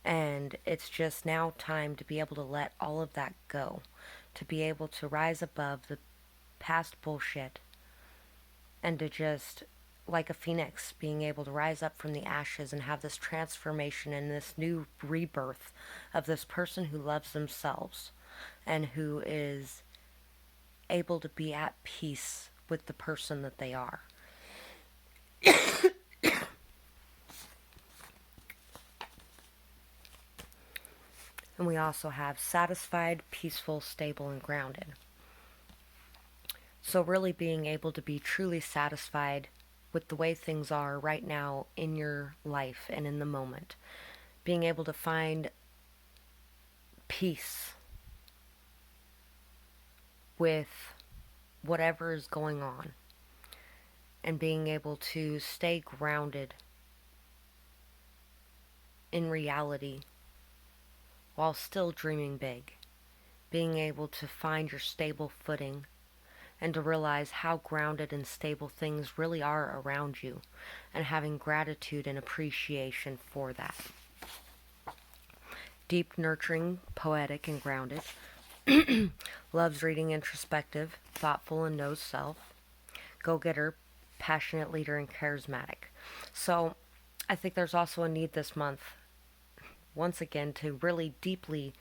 And it's just now time to be able to let all of that go, to be able to rise above the past bullshit, and to just, like a phoenix, being able to rise up from the ashes and have this transformation and this new rebirth of this person who loves themselves and who is able to be at peace with the person that they are. And we also have satisfied, peaceful, stable, and grounded. So really being able to be truly satisfied with the way things are right now in your life and in the moment. Being able to find peace with whatever is going on. And being able to stay grounded in reality while still dreaming big. Being able to find your stable footing and to realize how grounded and stable things really are around you, and having gratitude and appreciation for that. Deep, nurturing, poetic, and grounded. Loves reading, introspective, thoughtful, and knows self. Go-getter, passionate leader, and charismatic. So I think there's also a need this month, once again, to really deeply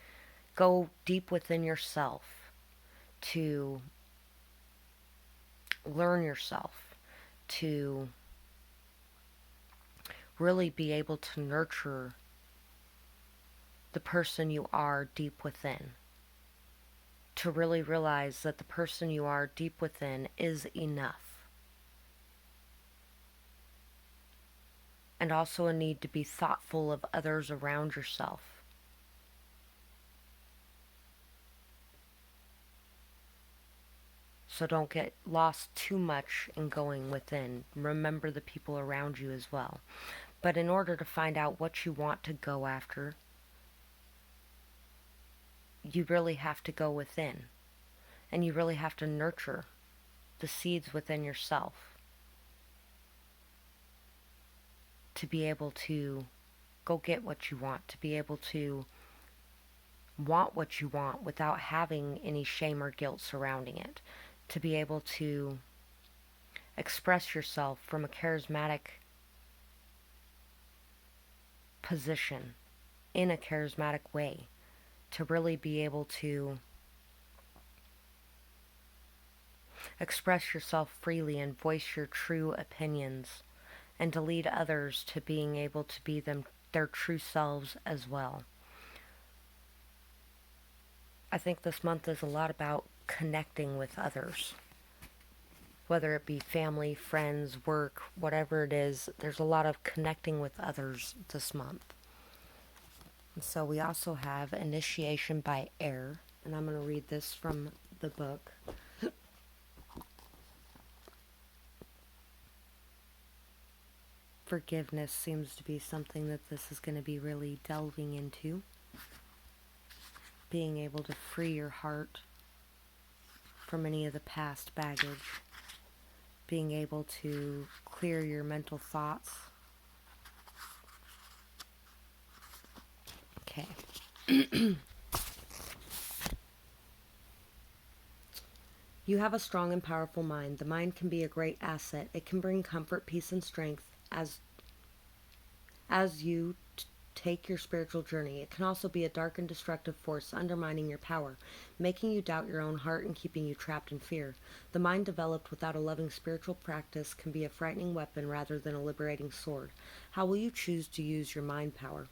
go deep within yourself, to learn yourself, to really be able to nurture the person you are deep within. To really realize that the person you are deep within is enough. And also a need to be thoughtful of others around yourself. So don't get lost too much in going within. Remember the people around you as well. But in order to find out what you want to go after, you really have to go within. And you really have to nurture the seeds within yourself to be able to go get what you want, to be able to want what you want without having any shame or guilt surrounding it, to be able to express yourself from a charismatic position in a charismatic way, to really be able to express yourself freely and voice your true opinions, and to lead others to being able to be their true selves as well. I think this month is a lot about connecting with others. Whether it be family, friends, work, whatever it is, there's a lot of connecting with others this month. And so we also have Initiation by Air, and I'm going to read this from the book. Forgiveness seems to be something that this is going to be really delving into. Being able to free your heart from any of the past baggage. Being able to clear your mental thoughts. Okay. You have a strong and powerful mind. The mind can be a great asset. It can bring comfort, peace, and strength as you take your spiritual journey. It can also be a dark and destructive force undermining your power, making you doubt your own heart and keeping you trapped in fear. The mind developed without a loving spiritual practice can be a frightening weapon rather than a liberating sword. How will you choose to use your mind power?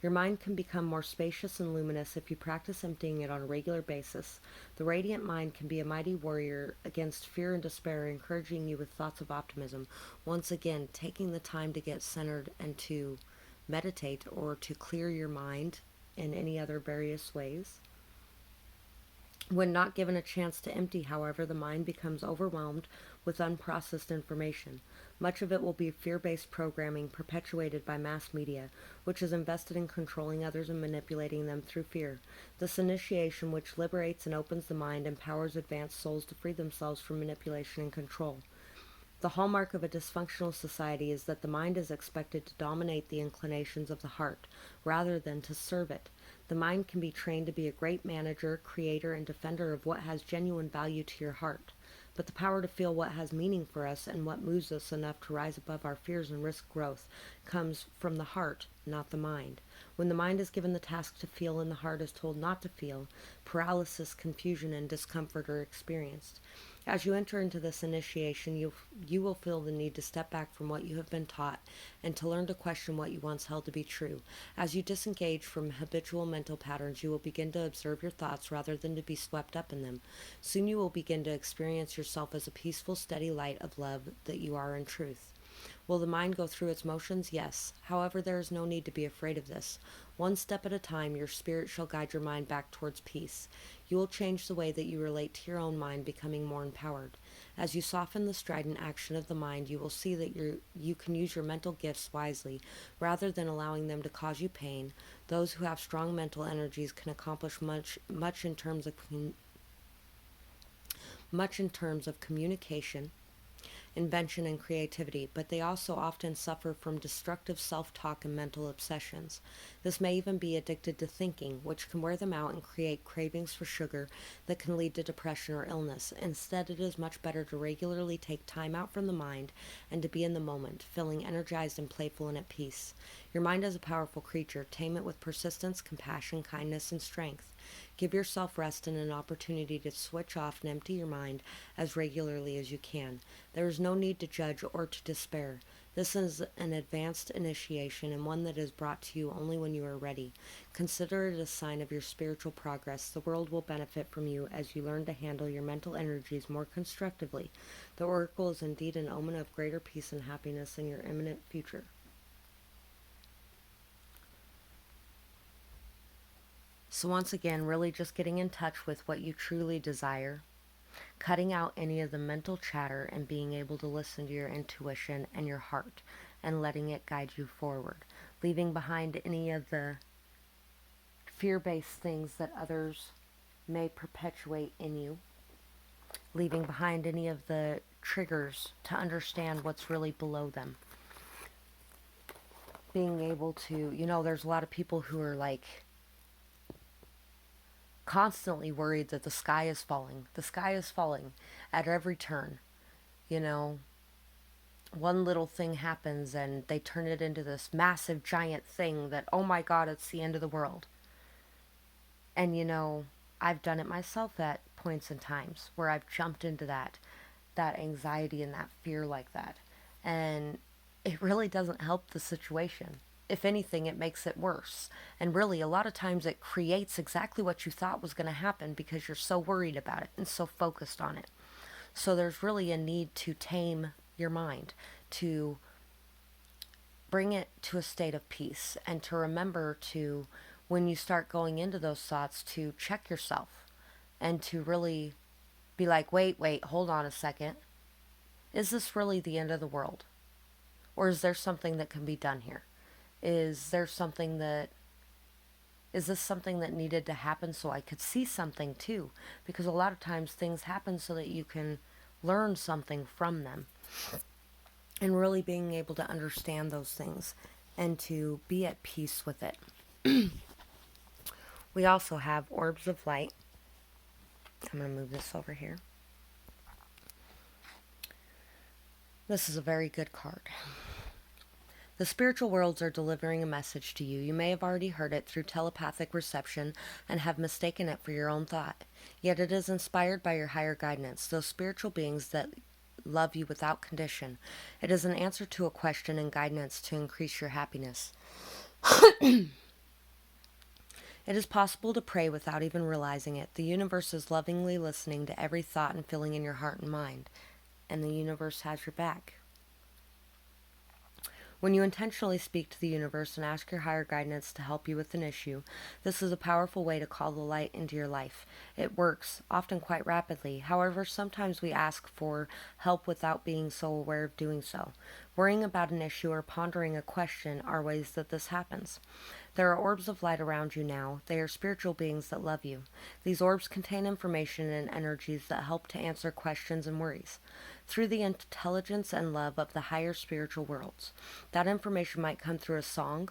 Your mind can become more spacious and luminous if you practice emptying it on a regular basis. The radiant mind can be a mighty warrior against fear and despair, encouraging you with thoughts of optimism. Once again, taking the time to get centered and to meditate or to clear your mind in any other various ways. When not given a chance to empty, however, the mind becomes overwhelmed with unprocessed information. Much of it will be fear-based programming perpetuated by mass media, which is invested in controlling others and manipulating them through fear. This initiation, which liberates and opens the mind, empowers advanced souls to free themselves from manipulation and control. The hallmark of a dysfunctional society is that the mind is expected to dominate the inclinations of the heart, rather than to serve it. The mind can be trained to be a great manager, creator, and defender of what has genuine value to your heart. But the power to feel what has meaning for us and what moves us enough to rise above our fears and risk growth comes from the heart, not the mind. When the mind is given the task to feel and the heart is told not to feel, paralysis, confusion, and discomfort are experienced. As you enter into this initiation, you will feel the need to step back from what you have been taught and to learn to question what you once held to be true. As you disengage from habitual mental patterns, you will begin to observe your thoughts rather than to be swept up in them. Soon you will begin to experience yourself as a peaceful, steady light of love that you are in truth. Will the mind go through its motions? Yes. However, there is no need to be afraid of this. One step at a time, your spirit shall guide your mind back towards peace. You will change the way that you relate to your own mind, becoming more empowered. As you soften the strident action of the mind, you will see that you can use your mental gifts wisely, rather than allowing them to cause you pain. Those who have strong mental energies can accomplish much in terms of communication, invention, and creativity, but they also often suffer from destructive self-talk and mental obsessions. This may even be addicted to thinking, which can wear them out and create cravings for sugar that can lead to depression or illness. Instead, it is much better to regularly take time out from the mind and to be in the moment, feeling energized and playful and at peace. Your mind is a powerful creature. Tame it with persistence, compassion, kindness, and strength. Give yourself rest and an opportunity to switch off and empty your mind as regularly as you can. There is no need to judge or to despair. This is an advanced initiation and one that is brought to you only when you are ready. Consider it a sign of your spiritual progress. The world will benefit from you as you learn to handle your mental energies more constructively. The oracle is indeed an omen of greater peace and happiness in your imminent future. So once again, really just getting in touch with what you truly desire, cutting out any of the mental chatter and being able to listen to your intuition and your heart and letting it guide you forward, leaving behind any of the fear-based things that others may perpetuate in you, leaving behind any of the triggers to understand what's really below them. Being able to, there's a lot of people who are like constantly worried that the sky is falling. The sky is falling at every turn. One little thing happens and they turn it into this massive giant thing that, oh my God, it's the end of the world. And I've done it myself at points and times where I've jumped into that anxiety and that fear like that. And it really doesn't help the situation. If anything, it makes it worse. And really, a lot of times it creates exactly what you thought was going to happen because you're so worried about it and so focused on it. So there's really a need to tame your mind, to bring it to a state of peace, and to remember to, when you start going into those thoughts, to check yourself and to really be like, wait, hold on a second. Is this really the end of the world? Or is there something that can be done here? Is this something that needed to happen so I could see something too? Because a lot of times things happen so that you can learn something from them. And really being able to understand those things and to be at peace with it. We also have orbs of light. I'm going to move this over here. This is a very good card. The spiritual worlds are delivering a message to you. You may have already heard it through telepathic reception and have mistaken it for your own thought. Yet it is inspired by your higher guidance, those spiritual beings that love you without condition. It is an answer to a question and guidance to increase your happiness. It is possible to pray without even realizing it. The universe is lovingly listening to every thought and feeling in your heart and mind, and the universe has your back. When you intentionally speak to the universe and ask your higher guidance to help you with an issue, this is a powerful way to call the light into your life. It works, often quite rapidly. However, sometimes we ask for help without being so aware of doing so. Worrying about an issue or pondering a question are ways that this happens. There are orbs of light around you now. They are spiritual beings that love you. These orbs contain information and energies that help to answer questions and worries through the intelligence and love of the higher spiritual worlds. That information might come through a song,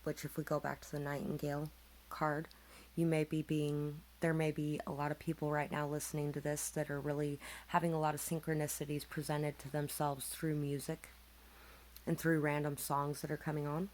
which, if we go back to the Nightingale card, there may be a lot of people right now listening to this that are really having a lot of synchronicities presented to themselves through music and through random songs that are coming on.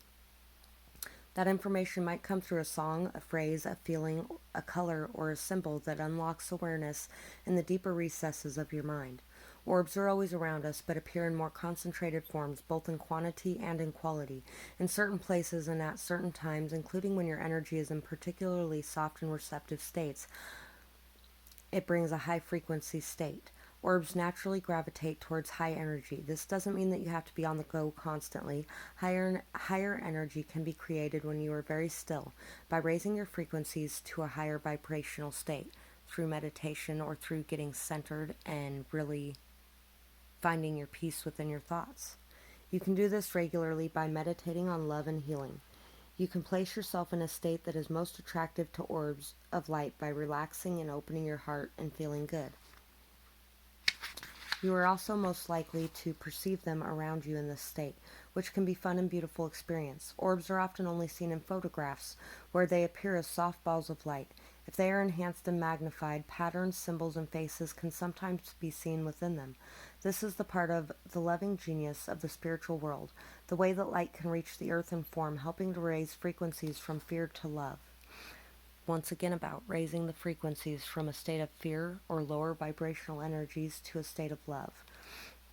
That information might come through a song, a phrase, a feeling, a color, or a symbol that unlocks awareness in the deeper recesses of your mind. Orbs are always around us, but appear in more concentrated forms, both in quantity and in quality, in certain places and at certain times, including when your energy is in particularly soft and receptive states. It brings a high frequency state. Orbs naturally gravitate towards high energy. This doesn't mean that you have to be on the go constantly. Higher energy can be created when you are very still, by raising your frequencies to a higher vibrational state, through meditation or through getting centered and really finding your peace within your thoughts. You can do this regularly by meditating on love and healing. You can place yourself in a state that is most attractive to orbs of light by relaxing and opening your heart and feeling good. You are also most likely to perceive them around you in this state, which can be fun and beautiful experience. Orbs are often only seen in photographs, where they appear as soft balls of light. If they are enhanced and magnified, patterns, symbols, and faces can sometimes be seen within them. This is the part of the loving genius of the spiritual world, the way that light can reach the earth in form, helping to raise frequencies from fear to love. Once again, about raising the frequencies from a state of fear or lower vibrational energies to a state of love.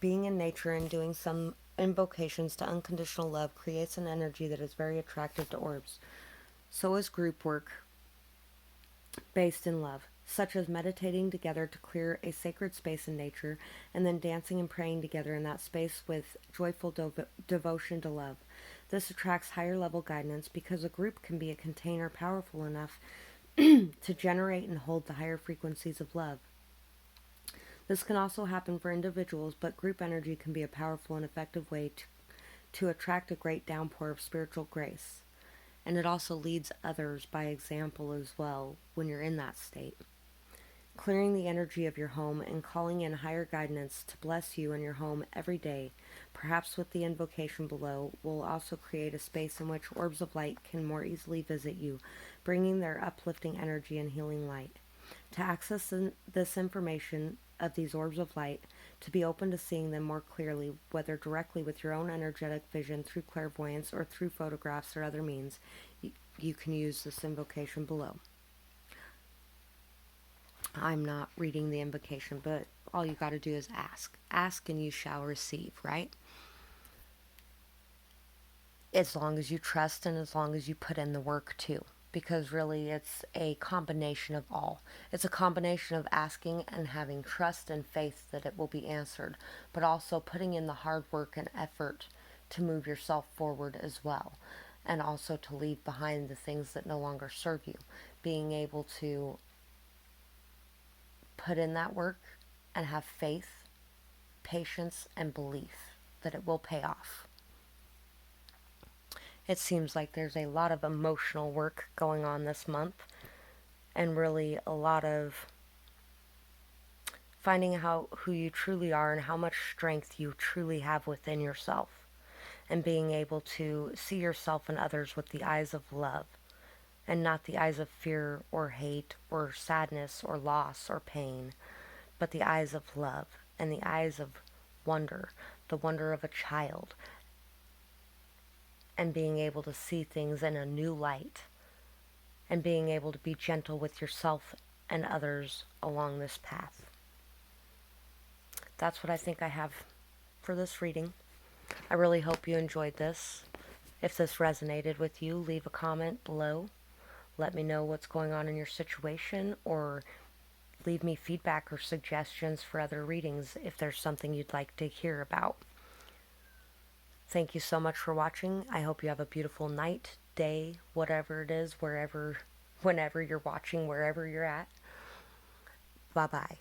Being in nature and doing some invocations to unconditional love creates an energy that is very attractive to orbs. So is group work based in love, such as meditating together to clear a sacred space in nature, and then dancing and praying together in that space with joyful devotion to love. This attracts higher level guidance because a group can be a container powerful enough to generate and hold the higher frequencies of love. This can also happen for individuals, but group energy can be a powerful and effective way to attract a great downpour of spiritual grace. And it also leads others by example as well when you're in that state. Clearing the energy of your home and calling in higher guidance to bless you and your home every day, perhaps with the invocation below, will also create a space in which orbs of light can more easily visit you, bringing their uplifting energy and healing light. To access this information of these orbs of light, to be open to seeing them more clearly, whether directly with your own energetic vision through clairvoyance or through photographs or other means, you can use this invocation below. I'm not reading the invocation, but all you got to do is ask. Ask and you shall receive, right? As long as you trust and as long as you put in the work too. Because really it's a combination of all. It's a combination of asking and having trust and faith that it will be answered, but also putting in the hard work and effort to move yourself forward as well. And also to leave behind the things that no longer serve you. Being able to put in that work and have faith, patience, and belief that it will pay off. It seems like there's a lot of emotional work going on this month, and really a lot of finding out who you truly are and how much strength you truly have within yourself, and being able to see yourself and others with the eyes of love and not the eyes of fear or hate or sadness or loss or pain, but the eyes of love and the eyes of wonder, the wonder of a child, and being able to see things in a new light, and being able to be gentle with yourself and others along this path. That's what I think I have for this reading. I really hope you enjoyed this. If this resonated with you, leave a comment below. Let me know what's going on in your situation, or leave me feedback or suggestions for other readings if there's something you'd like to hear about. Thank you so much for watching. I hope you have a beautiful night, day, whatever it is, whenever you're watching, wherever you're at. Bye-bye.